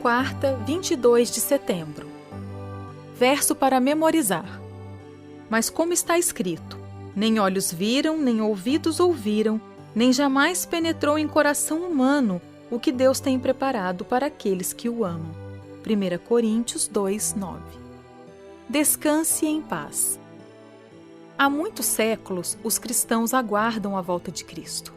quarta, 22 de setembro. Verso para memorizar. Mas como está escrito, nem olhos viram, nem ouvidos ouviram, nem jamais penetrou em coração humano o que Deus tem preparado para aqueles que o amam. 1 Coríntios 2, 9. Descanse em paz. Há muitos séculos, os cristãos aguardam a volta de Cristo.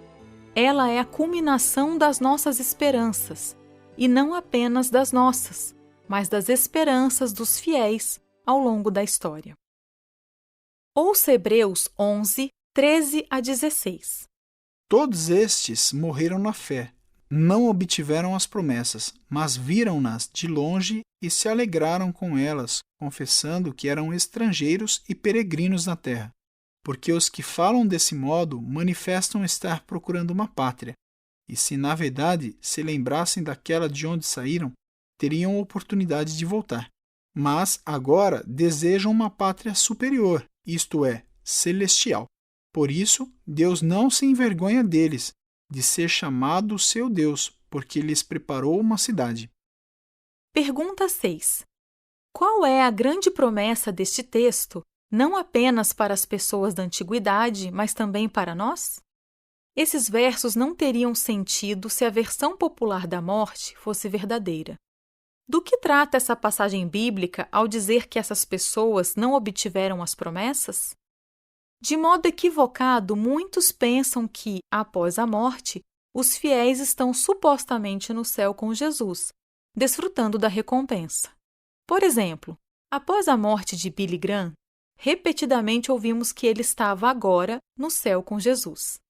Ela é a culminação das nossas esperanças, e não apenas das nossas, mas das esperanças dos fiéis ao longo da história. Ouça Hebreus 11, 13 a 16. Todos estes morreram na fé, não obtiveram as promessas, mas viram-nas de longe e se alegraram com elas, confessando que eram estrangeiros e peregrinos na terra. Porque os que falam desse modo manifestam estar procurando uma pátria, e se na verdade se lembrassem daquela de onde saíram, teriam oportunidade de voltar. Mas agora desejam uma pátria superior, isto é, celestial. Por isso, Deus não se envergonha deles, de ser chamado seu Deus, porque lhes preparou uma cidade. Pergunta 6. Qual é a grande promessa deste texto, não apenas para as pessoas da antiguidade, mas também para nós? Esses versos não teriam sentido se a versão popular da morte fosse verdadeira. Do que trata essa passagem bíblica ao dizer que essas pessoas não obtiveram as promessas? De modo equivocado, muitos pensam que, após a morte, os fiéis estão supostamente no céu com Jesus, desfrutando da recompensa. Por exemplo, após a morte de Billy Graham, repetidamente ouvimos que ele estava agora no céu com Jesus.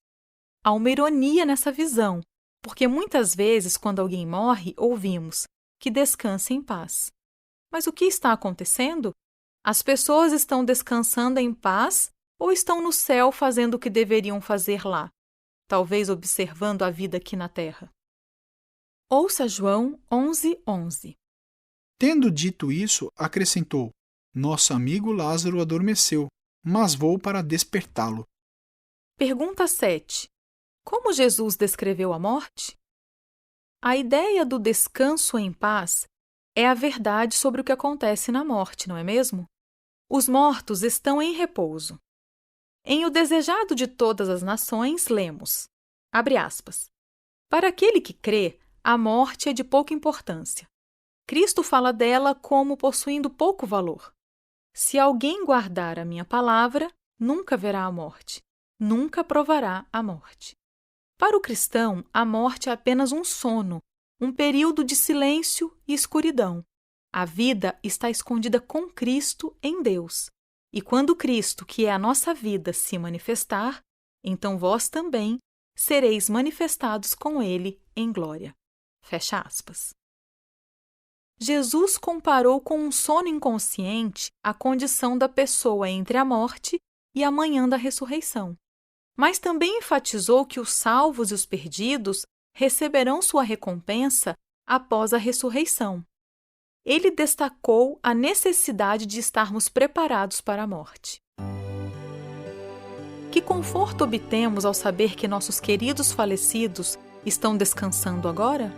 Há uma ironia nessa visão, porque muitas vezes, quando alguém morre, ouvimos que descanse em paz. Mas o que está acontecendo? As pessoas estão descansando em paz ou estão no céu fazendo o que deveriam fazer lá, talvez observando a vida aqui na terra? Ouça João 11, 11. Tendo dito isso, acrescentou: Nosso amigo Lázaro adormeceu, mas vou para despertá-lo. Pergunta 7. Como Jesus descreveu a morte? A ideia do descanso em paz é a verdade sobre o que acontece na morte, não é mesmo? Os mortos estão em repouso. Em O Desejado de Todas as Nações, lemos, abre aspas, para aquele que crê, a morte é de pouca importância. Cristo fala dela como possuindo pouco valor. Se alguém guardar a minha palavra, nunca verá a morte, nunca provará a morte. Para o cristão, a morte é apenas um sono, um período de silêncio e escuridão. A vida está escondida com Cristo em Deus. E quando Cristo, que é a nossa vida, se manifestar, então vós também sereis manifestados com Ele em glória. Fecha aspas. Jesus comparou com um sono inconsciente a condição da pessoa entre a morte e a manhã da ressurreição. Mas também enfatizou que os salvos e os perdidos receberão sua recompensa após a ressurreição. Ele destacou a necessidade de estarmos preparados para a morte. Que conforto obtemos ao saber que nossos queridos falecidos estão descansando agora?